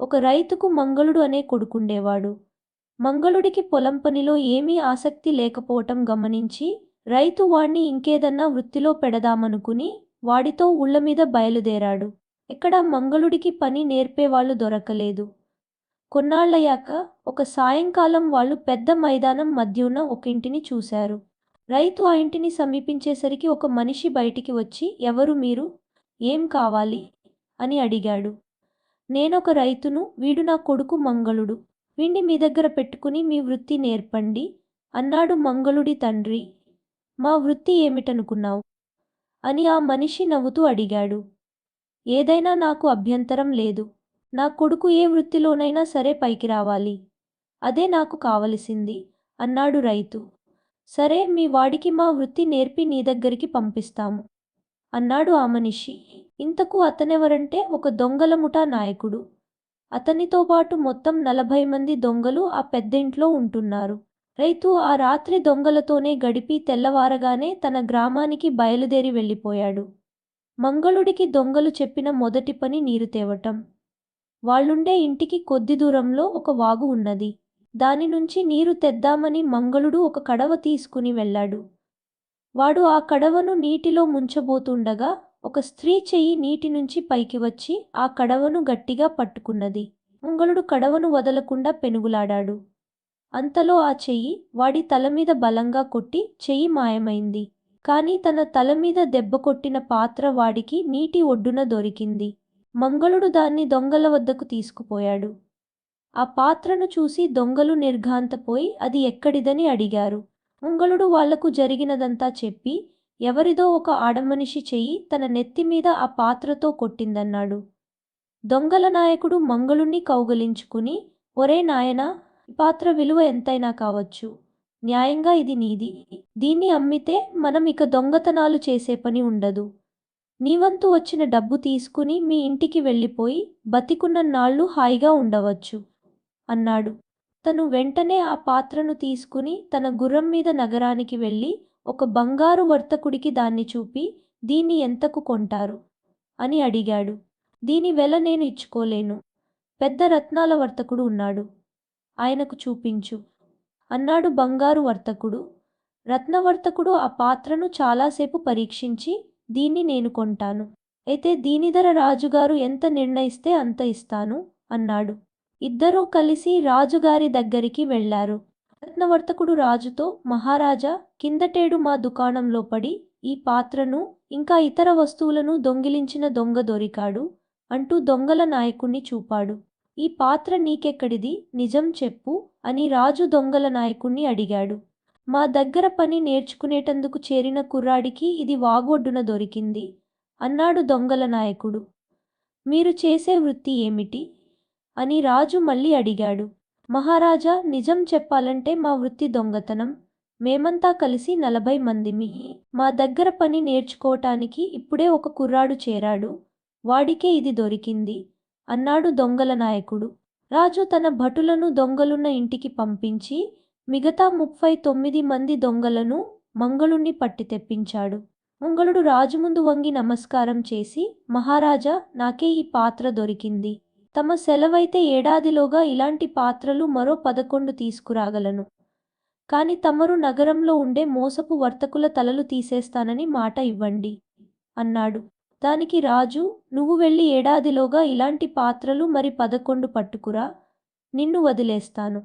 ఒక రైతుకు మంగళుడు అనే కొడుకుండేవాడు. మంగళుడికి పొలం పనిలో ఏమీ ఆసక్తి లేకపోవటం గమనించి, రైతు వాణ్ణి ఇంకేదన్నా వృత్తిలో పెడదామనుకుని, వాడితో ఊళ్ళమీద బయలుదేరాడు. ఎక్కడా మంగళుడికి పని నేర్పేవాళ్ళు దొరకలేదు. కొన్నాళ్ళయ్యాక ఒక సాయంకాలం వాళ్ళు పెద్ద మైదానం మధ్యున్న ఒక ఇంటిని చూశారు. రైతు ఆ ఇంటిని సమీపించేసరికి ఒక మనిషి బయటికి వచ్చి, "ఎవరు మీరు? ఏం కావాలి?" అని అడిగాడు. "నేనొక రైతును, వీడు నా కొడుకు మంగళుడు. వీణ్ణి మీ దగ్గర పెట్టుకుని మీ వృత్తి నేర్పండి" అన్నాడు మంగళుడి తండ్రి. "మా వృత్తి ఏమిటనుకున్నావు?" అని ఆ మనిషి నవ్వుతూ అడిగాడు. "ఏదైనా నాకు అభ్యంతరం లేదు. నా కొడుకు ఏ వృత్తిలోనైనా సరే పైకి రావాలి. అదే నాకు కావలసింది" అన్నాడు రైతు. "సరే, మీ వాడికి మా వృత్తి నేర్పి నీ దగ్గరికి పంపిస్తాము" అన్నాడు ఆ మనిషి. ఇంతకు అతనెవరంటే ఒక దొంగల ముఠా నాయకుడు. అతనితో పాటు మొత్తం 40 మంది దొంగలు ఆ పెద్దింట్లో ఉంటున్నారు. రైతు ఆ రాత్రి దొంగలతోనే గడిపి తెల్లవారగానే తన గ్రామానికి బయలుదేరి వెళ్ళిపోయాడు. మంగళుడికి దొంగలు చెప్పిన మొదటి పని నీరు తేవటం. వాళ్ళుండే ఇంటికి కొద్ది దూరంలో ఒక వాగు ఉన్నది. దాని నుంచి నీరు తెద్దామని మంగళుడు ఒక కడవ తీసుకుని వెళ్ళాడు. వాడు ఆ కడవను నీటిలో ముంచబోతుండగా ఒక స్త్రీ చెయ్యి నీటి నుంచి పైకి వచ్చి ఆ కడవను గట్టిగా పట్టుకున్నది. మంగళుడు కడవను వదలకుండా పెనుగులాడాడు. అంతలో ఆ చెయ్యి వాడి తలమీద బలంగా కొట్టి చెయ్యి మాయమైంది. కాని తన తలమీద దెబ్బ కొట్టిన పాత్ర వాడికి నీటి ఒడ్డున దొరికింది. మంగళుడు దాన్ని దొంగల వద్దకు తీసుకుపోయాడు. ఆ పాత్రను చూసి దొంగలు నిర్ఘాంతపోయి అది ఎక్కడిదని అడిగారు. మంగళుడు వాళ్లకు జరిగినదంతా చెప్పి, ఎవరిదో ఒక ఆడమనిషి చెయ్యి తన నెత్తిమీద ఆ పాత్రతో కొట్టిందన్నాడు. దొంగల నాయకుడు మంగళుణ్ణి కౌగలించుకుని, "ఒరే నాయనా, ఈ పాత్ర విలువ ఎంతైనా కావచ్చు. న్యాయంగా ఇది నీది. దీన్ని అమ్మితే మనం ఇక దొంగతనాలు చేసే పని ఉండదు. నీవంతు వచ్చిన డబ్బు తీసుకుని మీ ఇంటికి వెళ్ళిపోయి బతికున్నన్నాళ్ళు హాయిగా ఉండవచ్చు" అన్నాడు. తను వెంటనే ఆ పాత్రను తీసుకుని తన గుర్రం మీద నగరానికి వెళ్ళి ఒక బంగారు వర్తకుడికి దాన్ని చూపి, "దీన్ని ఎంతకు కొంటారు?" అని అడిగాడు. "దీని వెల నేను ఇచ్చుకోలేను. పెద్ద రత్నాల వర్తకుడు ఉన్నాడు. ఆయనకు చూపించు" అన్నాడు బంగారు వర్తకుడు. రత్నవర్తకుడు ఆ పాత్రను చాలాసేపు పరీక్షించి, "దీన్ని నేను కొంటాను. అయితే దీని ధర రాజుగారు ఎంత నిర్ణయిస్తే అంత ఇస్తాను" అన్నాడు. ఇద్దరూ కలిసి రాజుగారి దగ్గరికి వెళ్లారు. రత్నవర్తకుడు రాజుతో, "మహారాజా, కిందటేడు మా దుకాణంలో పడి ఈ పాత్రను ఇంకా ఇతర వస్తువులను దొంగిలించిన దొంగ దొరికాడు" అంటూ దొంగల నాయకుణ్ణి చూపాడు. "ఈ పాత్ర నీకెక్కడిది? నిజం చెప్పు" అని రాజు దొంగల నాయకుణ్ణి అడిగాడు. "మా దగ్గర పని నేర్చుకునేటందుకు చేరిన కుర్రాడికి ఇది వాగొడ్డున దొరికింది" అన్నాడు దొంగల నాయకుడు. "మీరు చేసే వృత్తి ఏమిటి?" అని రాజు మళ్ళీ అడిగాడు. "మహారాజా, నిజం చెప్పాలంటే మా వృత్తి దొంగతనం. మేమంతా కలిసి 40 మందిమి. మా దగ్గర పని నేర్చుకోవటానికి ఇప్పుడే ఒక కుర్రాడు చేరాడు. వాడికే ఇది దొరికింది" అన్నాడు దొంగల నాయకుడు. రాజు తన భటులను దొంగలున్న ఇంటికి పంపించి మిగతా 39 మంది దొంగలను మంగళుణ్ణి పట్టి తెప్పించాడు. మంగళుడు రాజు ముందు వంగి నమస్కారం చేసి, "మహారాజా, నాకే ఈ పాత్ర దొరికింది. తమ సెలవైతే ఏడాదిలోగా ఇలాంటి పాత్రలు మరో 11 తీసుకురాగలను. కాని తమరు నగరంలో ఉండే మోసపు వర్తకుల తలలు తీసేస్తానని మాట ఇవ్వండి" అన్నాడు. దానికి రాజు, "నువ్వు వెళ్ళి ఏడాదిలోగా ఇలాంటి పాత్రలు మరి 11 పట్టుకురా, నిన్ను వదిలేస్తాను.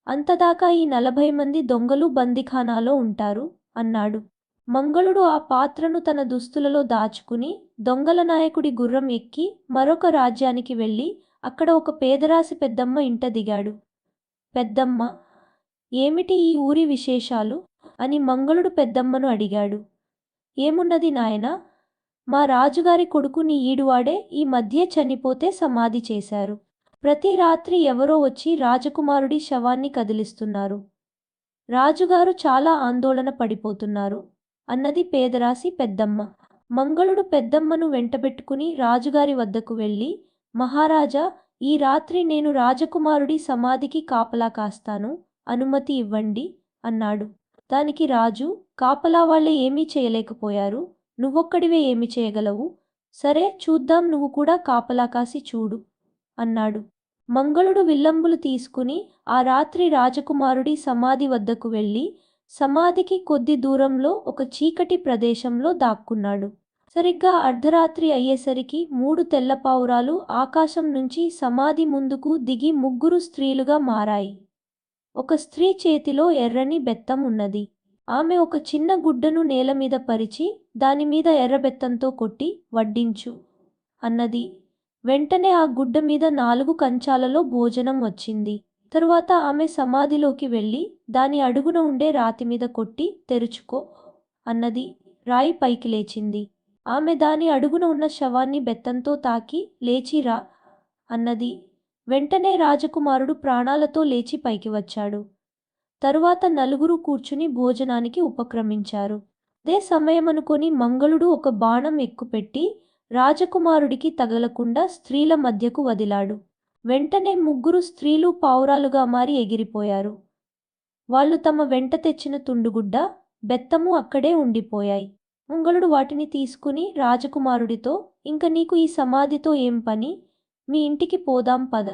అంతదాకా ఈ 40 మంది దొంగలు బందిఖానాలో ఉంటారు" అన్నాడు. మంగళుడు ఆ పాత్రను తన దుస్తులలో దాచుకుని దొంగల నాయకుడి గుర్రం ఎక్కి మరొక రాజ్యానికి వెళ్ళి అక్కడ ఒక పేదరాశి పెద్దమ్మ ఇంట దిగాడు. "పెద్దమ్మ, ఏమిటి ఈ ఊరి విశేషాలు?" అని మంగళుడు పెద్దమ్మను అడిగాడు. "ఏమున్నది నాయనా, మా రాజుగారి కొడుకు నీ ఈడువాడే ఈ మధ్యే చనిపోతే సమాధి చేశారు. ప్రతి రాత్రి ఎవరో వచ్చి రాజకుమారుడి శవాన్ని కదిలిస్తున్నారు. రాజుగారు చాలా ఆందోళన పడిపోతున్నారు" అన్నది పేదరాశి పెద్దమ్మ. మంగళుడు పెద్దమ్మను వెంటబెట్టుకుని రాజుగారి వద్దకు వెళ్ళి, "మహారాజా, ఈ రాత్రి నేను రాజకుమారుడి సమాధికి కాపలా కాస్తాను. అనుమతి ఇవ్వండి" అన్నాడు. దానికి రాజు, "కాపలా వాళ్ళే ఏమీ చేయలేకపోయారు. నువ్వొక్కడివే ఏమి చేయగలవు? సరే, చూద్దాం, నువ్వు కూడా కాపలా కాసి చూడు" అన్నాడు. మంగళుడు విల్లంబులు తీసుకుని ఆ రాత్రి రాజకుమారుడి సమాధి వద్దకు వెళ్ళి సమాధికి కొద్ది దూరంలో ఒక చీకటి ప్రదేశంలో దాక్కున్నాడు. సరిగ్గా అర్ధరాత్రి అయ్యేసరికి 3 తెల్ల పావురాలు ఆకాశం నుంచి సమాధి ముందుకు దిగి ముగ్గురు స్త్రీలుగా మారాయి. ఒక స్త్రీ చేతిలో ఎర్రని బెత్తం ఉన్నది. ఆమె ఒక చిన్న గుడ్డను నేలమీద పరిచి దానిమీద ఎర్రబెత్తంతో కొట్టి వడ్డించు అన్నది. వెంటనే ఆ గుడ్డ మీద 4 కంచాలలో భోజనం వచ్చింది. తరువాత ఆమె సమాధిలోకి వెళ్ళి దాని అడుగున ఉండే రాతిమీద కొట్టి తెరుచుకో అన్నది. రాయి పైకి లేచింది. ఆమె దాని అడుగున ఉన్న శవాన్ని బెత్తంతో తాకి లేచి రా అన్నది. వెంటనే రాజకుమారుడు ప్రాణాలతో లేచి పైకి వచ్చాడు. తరువాత నలుగురు కూర్చుని భోజనానికి ఉపక్రమించారు. అదే సమయమనుకొని మంగళుడు ఒక బాణం ఎక్కుపెట్టి రాజకుమారుడికి తగలకుండా స్త్రీల మధ్యకు వదిలాడు. వెంటనే ముగ్గురు స్త్రీలు పావురాలుగా మారి ఎగిరిపోయారు. వాళ్ళు తమ వెంట తెచ్చిన తుండుగుడ్డ, బెత్తము అక్కడే ఉండిపోయాయి. మంగళుడు వాటిని తీసుకుని రాజకుమారుడితో, ఇంక నీకు ఈ సమాధితో ఏం పని? మీ ఇంటికి పోదాం పద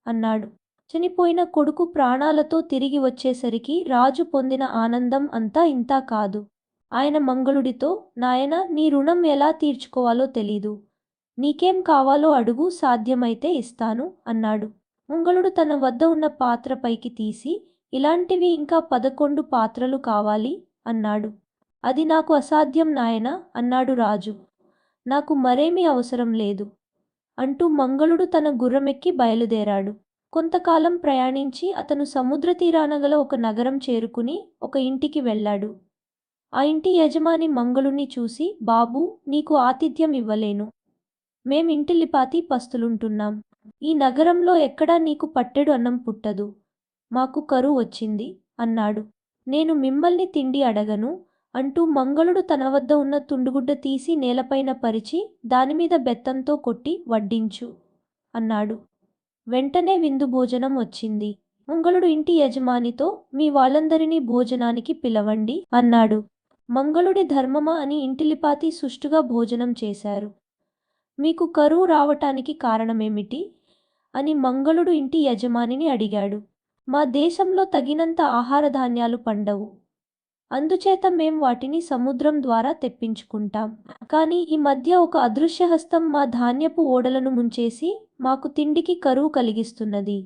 అన్నాడు. చనిపోయిన కొడుకు ప్రాణాలతో తిరిగి వచ్చేసరికి రాజు పొందిన ఆనందం అంతా ఇంతా కాదు. ఆయన మంగళుడితో, నాయనా, నీ రుణం ఎలా తీర్చుకోవాలో తెలీదు. నీకేం కావాలో అడుగు, సాధ్యమైతే ఇస్తాను అన్నాడు. మంగళుడు తన వద్ద ఉన్న పాత్ర పైకి తీసి, ఇలాంటివి ఇంకా 11 పాత్రలు కావాలి అన్నాడు. అది నాకు అసాధ్యం నాయనా అన్నాడు రాజు. నాకు మరేమీ అవసరం లేదు అంటూ మంగళుడు తన గుర్రమెక్కి బయలుదేరాడు. కొంతకాలం ప్రయాణించి అతను సముద్ర తీరాన గల ఒక నగరం చేరుకుని ఒక ఇంటికి వెళ్ళాడు. ఆ ఇంటి యజమాని మంగళుణ్ణి చూసి, బాబూ, నీకు ఆతిథ్యం ఇవ్వలేను. మేమింటిల్లిపాతి పస్తులుంటున్నాం. ఈ నగరంలో ఎక్కడా నీకు పట్టెడు అన్నం పుట్టదు. మాకు కరువు వచ్చింది అన్నాడు. నేను మిమ్మల్ని తిండి అడగను అంటూ మంగళుడు తన వద్ద ఉన్న తుండుగుడ్డ తీసి నేలపైన పరిచి దానిమీద బెత్తంతో కొట్టి వడ్డించు అన్నాడు. వెంటనే విందు భోజనం వచ్చింది. మంగళుడు ఇంటి యజమానితో, మీ వాళ్ళందరినీ భోజనానికి పిలవండి అన్నాడు. మంగళుడి ధర్మమా అని ఇంటిల్లిపాతి సుష్టుగా భోజనం చేశారు. మీకు కరువు రావటానికి కారణమేమిటి అని మంగళుడు ఇంటి యజమానిని అడిగాడు. మా దేశంలో తగినంత ఆహారధాన్యాలు పండవు. అందుచేత మేం వాటిని సముద్రం ద్వారా తెప్పించుకుంటాం. కానీ ఈ మధ్య ఒక అదృశ్యహస్తం మా ధాన్యపు ఓడలను ముంచేసి మాకు తిండికి కరువు కలిగిస్తున్నది.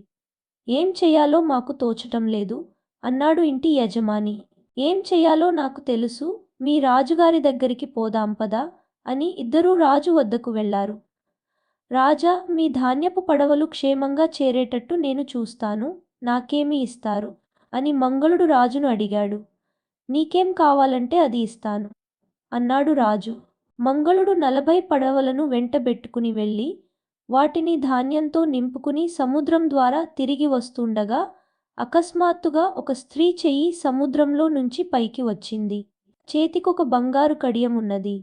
ఏం చెయ్యాలో మాకు తోచటం లేదు అన్నాడు ఇంటి యజమాని. ఏం చెయ్యాలో నాకు తెలుసు, మీ రాజుగారి దగ్గరికి పోదాం పదా అని ఇద్దరూ రాజు వద్దకు వెళ్లారు. రాజా, మీ ధాన్యపు పడవలు క్షేమంగా చేరేటట్టు నేను చూస్తాను, నాకేమి ఇస్తారు అని మంగళుడు రాజును అడిగాడు. నీకేం కావాలంటే అది ఇస్తాను అన్నాడు రాజు. మంగళుడు 40 పడవలను వెంటబెట్టుకుని వెళ్ళి వాటిని ధాన్యంతో నింపుకుని సముద్రం ద్వారా తిరిగి వస్తుండగా అకస్మాత్తుగా ఒక స్త్రీ చెయ్యి సముద్రంలో నుంచి పైకి వచ్చింది. చేతికొక బంగారు కడియం ఉన్నది.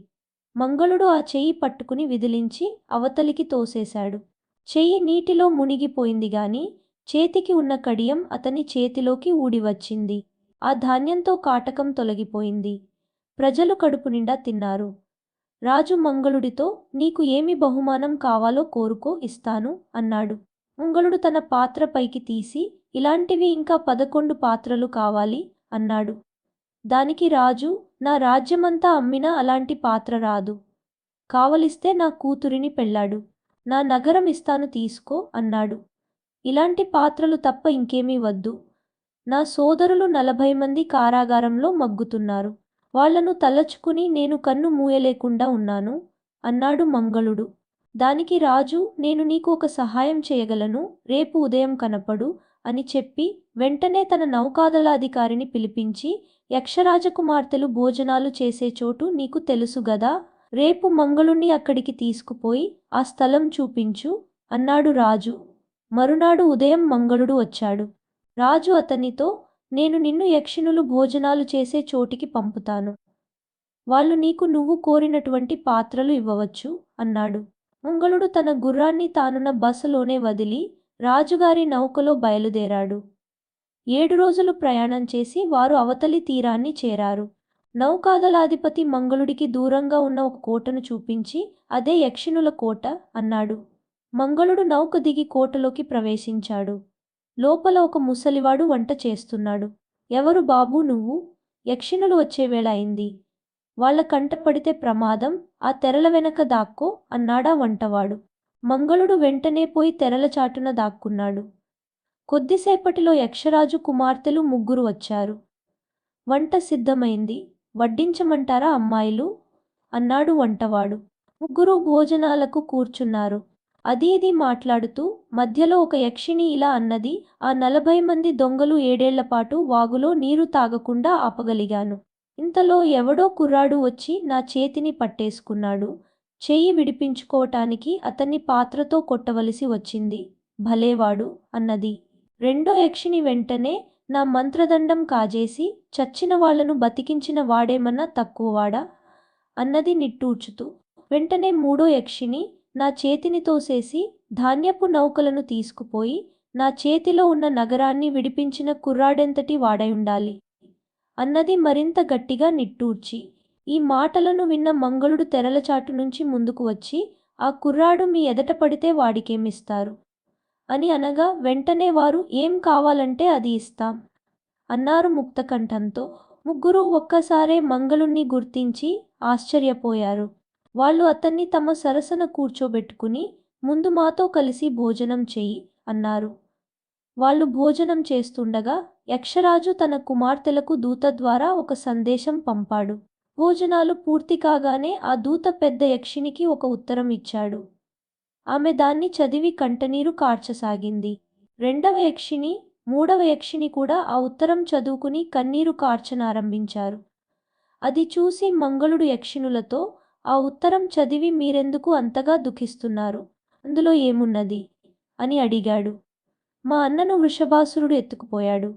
మంగళుడు ఆ చెయ్యి పట్టుకుని విదిలించి అవతలికి తోసేశాడు. చెయ్యి నీటిలో మునిగిపోయింది గాని చేతికి ఉన్న కడియం అతని చేతిలోకి ఊడివచ్చింది. ఆ ధాన్యంతో కాటకం తొలగిపోయింది. ప్రజలు కడుపు నిండా తిన్నారు. రాజు మంగళుడితో, నీకు ఏమి బహుమానం కావాలో కోరుకో, ఇస్తాను అన్నాడు. మంగళుడు తన పాత్ర పైకి తీసి, ఇలాంటివి ఇంకా 11 పాత్రలు కావాలి అన్నాడు. దానికి రాజు, నా రాజ్యమంతా అమ్మినా అలాంటి పాత్ర రాదు. కావలిస్తే నా కూతురిని పెళ్ళాడు. నా నగరం ఇస్తాను, తీసుకో అన్నాడు. ఇలాంటి పాత్రలు తప్ప ఇంకేమీ వద్దు. నా సోదరులు 40 మంది కారాగారంలో మగ్గుతున్నారు. వాళ్లను తలచుకుని నేను కన్ను మూయలేకుండా ఉన్నాను అన్నాడు మంగళుడు. దానికి రాజు, నేను నీకు ఒక సహాయం చేయగలను, రేపు ఉదయం కనపడు అని చెప్పి వెంటనే తన నౌకాదళాధికారిని పిలిపించి, యక్షరాజకుమార్తెలు భోజనాలు చేసే చోటు నీకు తెలుసు గదా, రేపు మంగళుణ్ణి అక్కడికి తీసుకుపోయి ఆ స్థలం చూపించు అన్నాడు రాజు. మరునాడు ఉదయం మంగళుడు వచ్చాడు. రాజు అతనితో, నేను నిన్ను యక్షిణులు భోజనాలు చేసే చోటికి పంపుతాను. వాళ్ళు నీకు నువ్వు కోరినటువంటి పాత్రలు ఇవ్వవచ్చు అన్నాడు. మంగళుడు తన గుర్రాన్ని తానున్న బసలోనే వదిలి రాజుగారి నౌకలో బయలుదేరాడు. 7 రోజులు ప్రయాణం చేసి వారు అవతలి తీరాన్ని చేరారు. నౌకాదళాధిపతి మంగళుడికి దూరంగా ఉన్న ఒక కోటను చూపించి, అదే యక్షిణుల కోట అన్నాడు. మంగళుడు నౌక దిగి కోటలోకి ప్రవేశించాడు. లోపల ఒక ముసలివాడు వంట చేస్తున్నాడు. ఎవరు బాబూ నువ్వు? యక్షిణులు వచ్చేవేళ అయింది. వాళ్ళ కంటపడితే ప్రమాదం, ఆ తెరల వెనక దాక్కో అన్నాడా వంటవాడు. మంగళుడు వెంటనే పోయి తెరల చాటున దాక్కున్నాడు. కొద్దిసేపటిలో యక్షరాజు కుమార్తెలు 3 వచ్చారు. వంట సిద్ధమైంది, వడ్డించమంటారా అమ్మాయిలు? అన్నాడు వంటవాడు. 3 భోజనాలకు కూర్చున్నారు. అది ఇది మాట్లాడుతూ మధ్యలో ఒక యక్షిణి ఇలా అన్నది, ఆ 40 మంది దొంగలు 7 ఏళ్లపాటు వాగులో నీరు తాగకుండా ఆపగలిగాను. ఇంతలో ఎవడో కుర్రాడు వచ్చి నా చేతిని పట్టేసుకున్నాడు. చెయ్యి విడిపించుకోవటానికి అతన్ని పాత్రతో కొట్టవలసి వచ్చింది. భలేవాడు అన్నది. రెండో యక్షిణి వెంటనే, నా మంత్రదండం కాజేసి చచ్చిన వాళ్లను బతికించిన వాడేమన్నా తక్కువవాడా? అన్నది నిట్టూర్చుతూ. వెంటనే మూడో యక్షిణి, నా చేతిని తోసేసి ధాన్యపు నౌకలను తీసుకుపోయి నా చేతిలో ఉన్న నగరాన్ని విడిపించిన కుర్రాడెంతటి వాడయుండాలి అన్నది మరింత గట్టిగా నిట్టూర్చి. ఈ మాటలను విన్న మంగళుడు తెరలచాటు నుంచి ముందుకు వచ్చి, ఆ కుర్రాడు మీ ఎదట పడితే వాడికేమిస్తారు అని అనగా, వెంటనే వారు ఏం కావాలంటే అది ఇస్తాం అన్నారు ముక్తకంఠంతో. 3 ఒక్కసారే మంగళుణ్ణి గుర్తించి ఆశ్చర్యపోయారు. వాళ్ళు అతన్ని తమ సరసన కూర్చోబెట్టుకుని, ముందు మాతో కలిసి భోజనం చెయ్యి అన్నారు. వాళ్ళు భోజనం చేస్తుండగా యక్షరాజు తన కుమార్తెలకు దూత ద్వారా ఒక సందేశం పంపాడు. భోజనాలు పూర్తి కాగానే ఆ దూత పెద్ద యక్షినికి ఒక ఉత్తరం ఇచ్చాడు. ఆమె దాన్ని చదివి కంటనీరు కార్చసాగింది. రెండవ యక్షిని, మూడవ యక్షిని కూడా ఆ ఉత్తరం చదువుకుని కన్నీరు కార్చనారంభించారు. అది చూసి మంగళుడు యక్షిణులతో, ఆ ఉత్తరం చదివి మీరెందుకు అంతగా దుఃఖిస్తున్నారు? అందులో ఏమున్నది అని అడిగాడు. మా అన్నను వృషభాసురుడు ఎత్తుకుపోయాడు.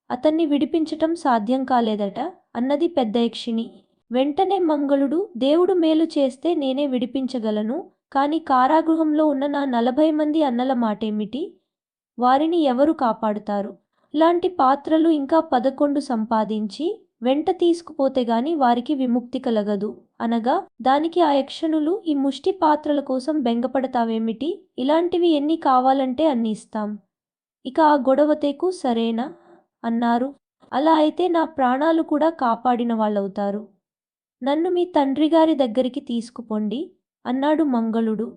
అతన్ని విడిపించటం సాధ్యం కాలేదట అన్నది పెద్ద యక్షిణి. వెంటనే మంగళుడు, దేవుడు మేలు చేస్తే నేనే విడిపించగలను, కాని కారాగృహంలో ఉన్న నా 40 మంది అన్నల మాటేమిటి? వారిని ఎవరు కాపాడుతారు? ఇలాంటి పాత్రలు ఇంకా 11 సంపాదించి వెంట తీసుకుపోతే గాని వారికి విముక్తి కలగదు అనగా, దానికి ఆ యక్షణులు, ఈ ముష్టి పాత్రల కోసం బెంగపడతావేమిటి? ఇలాంటివి ఎన్ని కావాలంటే అన్ని ఇస్తాం. ఇక ఆ గొడవతేకు సరేనా అన్నారు. అలా అయితే నా ప్రాణాలు కూడా కాపాడిన వాళ్ళవుతారు. నన్ను మీ తండ్రిగారి దగ్గరికి తీసుకుపోండి అన్నాడు మంగళుడు.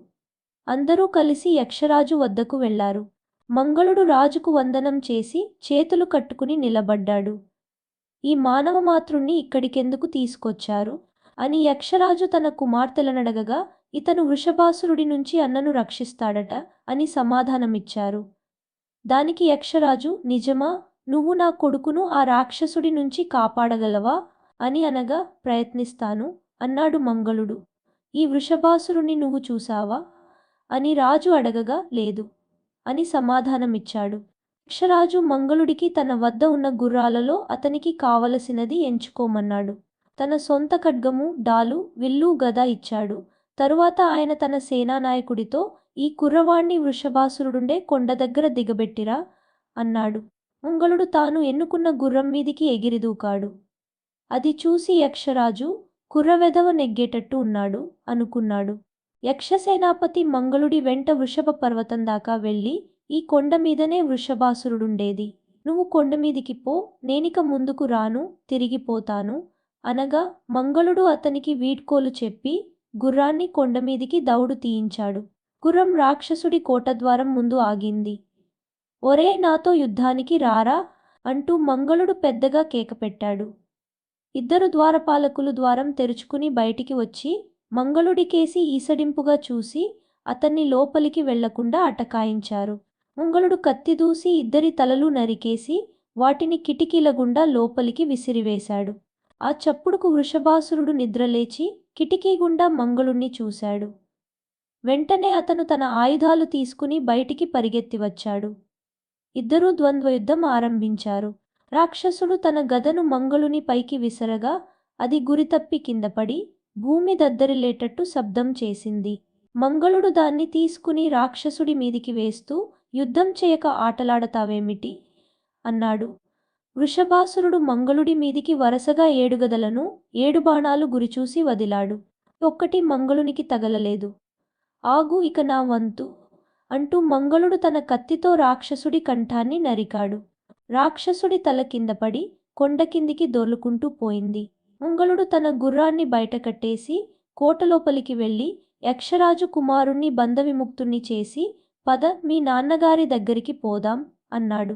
అందరూ కలిసి యక్షరాజు వద్దకు వెళ్లారు. మంగళుడు రాజుకు వందనం చేసి చేతులు కట్టుకుని నిలబడ్డాడు. ఈ మానవమాతృణ్ణి ఇక్కడికెందుకు తీసుకొచ్చారు అని యక్షరాజు తన కుమార్తెలనడగగా, ఇతను వృషభాసురుడి నుంచి అన్నను రక్షిస్తాడట అని సమాధానమిచ్చారు. దానికి యక్షరాజు, నిజమా? నువ్వు నా కొడుకును ఆ రాక్షసుడి నుంచి కాపాడగలవా అని అనగా, ప్రయత్నిస్తాను అన్నాడు మంగళుడు. ఈ వృషభాసురుణ్ణి నువ్వు చూసావా అని రాజు అడగగా, లేదు అని సమాధానమిచ్చాడు. యక్షరాజు మంగళుడికి తన వద్ద ఉన్న గుర్రాలలో అతనికి కావలసినది ఎంచుకోమన్నాడు. తన సొంత ఖడ్గము, డాలు, విల్లు, గద ఇచ్చాడు. తరువాత ఆయన తన సేనానాయకుడితో, ఈ కుర్రవాణ్ణి వృషభాసురుడుండే కొండ దగ్గర దిగబెట్టిరా అన్నాడు. మంగళుడు తాను ఎన్నుకున్న గుర్రం మీదికి ఎగిరిదూకాడు. అది చూసి యక్షరాజు, కుర్రవెధవ నెగ్గేటట్టు ఉన్నాడు అనుకున్నాడు. యక్షసేనాపతి మంగళుడి వెంట వృషభ పర్వతం దాకా వెళ్ళి, ఈ కొండ మీదనే వృషభాసురుడుండేది. నువ్వు కొండమీదికి పో, నేనిక ముందుకు రాను, తిరిగిపోతాను అనగా, మంగళుడు అతనికి వీడ్కోలు చెప్పి గుర్రాన్ని కొండమీదికి దౌడు తీయించాడు. గుర్రం రాక్షసుడి కోటద్వారం ముందు ఆగింది. ఒరే, నాతో యుద్ధానికి రారా అంటూ మంగళుడు పెద్దగా కేకపెట్టాడు. 2 ద్వారపాలకులు ద్వారం తెరుచుకుని బయటికి వచ్చి మంగళుడికేసి ఈసడింపుగా చూసి అతన్ని లోపలికి వెళ్లకుండా అటకాయించారు. మంగళుడు కత్తి దూసి 2 తలలు నరికేసి వాటిని కిటికీల గుండా లోపలికి విసిరివేశాడు. ఆ చప్పుడుకు వృషభాసురుడు నిద్రలేచి కిటికీ గుండా మంగళుణ్ణి చూశాడు. వెంటనే అతను తన ఆయుధాలు తీసుకుని బయటికి పరిగెత్తి వచ్చాడు. 2 ద్వంద్వయుద్ధం ఆరంభించారు. రాక్షసుడు తన గదను మంగళుని పైకి విసరగా అది గురితప్పి కిందపడి భూమి దద్దరిల్లేటట్టు శబ్దం చేసింది. మంగళుడు దాన్ని తీసుకుని రాక్షసుడి మీదికి వేస్తూ, యుద్ధం చేయక ఆటలాడతావేమిటి అన్నాడు. వృషభాసురుడు మంగళుడి మీదికి వరసగా 7 గదలను, 7 బాణాలు గురిచూసి వదిలాడు. ఒక్కటి మంగళునికి తగలలేదు. ఆగు, ఇక నా వంతు అంటూ మంగళుడు తన కత్తితో రాక్షసుడి కంఠాన్ని నరికాడు. రాక్షసుడి తల కిందపడి కొండ కిందికి దొర్లుకుంటూ పోయింది. మంగళుడు తన గుర్రాన్ని బయటకట్టేసి కోటలోపలికి వెళ్ళి యక్షరాజు కుమారుణ్ణి బంధవిముక్తుణ్ణి చేసి, పద మీ నాన్నగారి దగ్గరికి పోదాం అన్నాడు.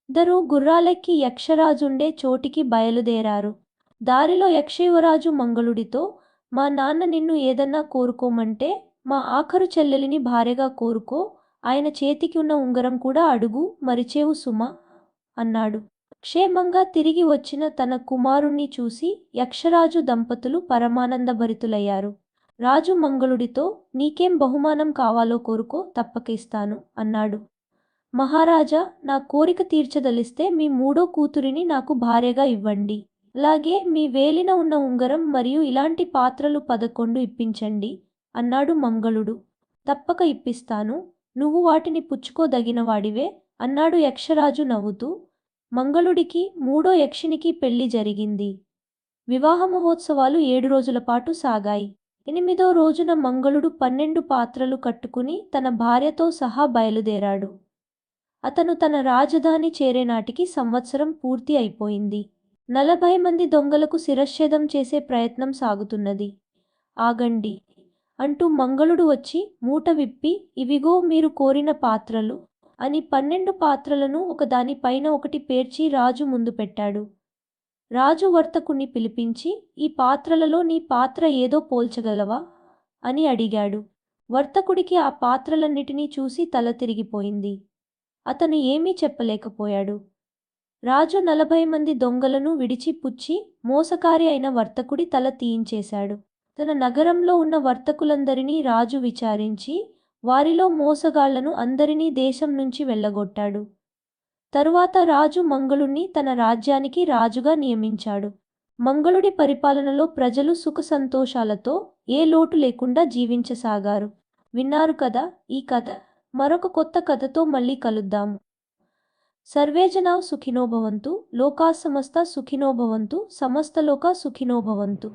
ఇద్దరూ గుర్రాలెక్కి యక్షరాజుండే చోటికి బయలుదేరారు. దారిలో యక్షయువరాజు మంగళుడితో, మా నాన్న నిన్ను ఏదన్నా కోరుకోమంటే మా ఆఖరు చెల్లెలిని భార్యగా కోరుకో, ఆయన చేతికి ఉన్న ఉంగరం కూడా అడుగు మరిచేవు సుమా అన్నాడు. క్షేమంగా తిరిగి వచ్చిన తన కుమారుణ్ణి చూసి యక్షరాజు దంపతులు పరమానందభరితులయ్యారు. రాజు మంగళుడితో, నీకేం బహుమానం కావాలో కోరుకో, తప్పక ఇస్తాను అన్నాడు. మహారాజా, నా కోరిక తీర్చదలిస్తే మీ మూడో కూతురిని నాకు భార్యగా ఇవ్వండి. అలాగే మీ వేలిన ఉన్న ఉంగరం మరియు ఇలాంటి పాత్రలు 11 ఇప్పించండి అన్నాడు మంగళుడు. తప్పక ఇప్పిస్తాను, నువ్వు వాటిని పుచ్చుకోదగినవాడివే అన్నాడు యక్షరాజు నవ్వుతూ. మంగళుడికి మూడో యక్షినికి పెళ్లి జరిగింది. వివాహ మహోత్సవాలు 7 రోజుల పాటు సాగాయి. 8వ రోజున మంగళుడు 12 పాత్రలు కట్టుకుని తన భార్యతో సహా బయలుదేరాడు. అతను తన రాజధాని చేరేనాటికి సంవత్సరం పూర్తి అయిపోయింది. 40 మంది దొంగలకు శిరశ్ఛేదం చేసే ప్రయత్నం సాగుతున్నది. ఆగండి అంటూ మంగళుడు వచ్చి మూట విప్పి, ఇవిగో మీరు కోరిన పాత్రలు అని 12 పాత్రలను ఒకదానిపైన ఒకటి పేర్చి రాజు ముందు పెట్టాడు. రాజు వర్తకుణ్ణి పిలిపించి, ఈ పాత్రలలో నీ పాత్ర ఏదో పోల్చగలవా అని అడిగాడు. వర్తకుడికి ఆ పాత్రలన్నిటినీ చూసి తల తిరిగిపోయింది. అతను ఏమీ చెప్పలేకపోయాడు. రాజు 40 మంది దొంగలను విడిచి పుచ్చి మోసకారి అయిన వర్తకుడి తల తీయించేశాడు. తన నగరంలో ఉన్న వర్తకులందరినీ రాజు విచారించి వారిలో మోసగాళ్లను అందరినీ దేశం నుంచి వెళ్ళగొట్టాడు. తరువాత రాజు మంగళుణ్ణి తన రాజ్యానికి రాజుగా నియమించాడు. మంగళుడి పరిపాలనలో ప్రజలు సుఖ సంతోషాలతో ఏ లోటు లేకుండా జీవించసాగారు. విన్నారు కదా ఈ కథ. మరొక కొత్త కథతో మళ్ళీ కలుద్దాము. సర్వే జనా సుఖినో భవంతు. లోకా సమస్తా సుఖినో భవంతు. సమస్తలోకా సుఖినో భవంతు.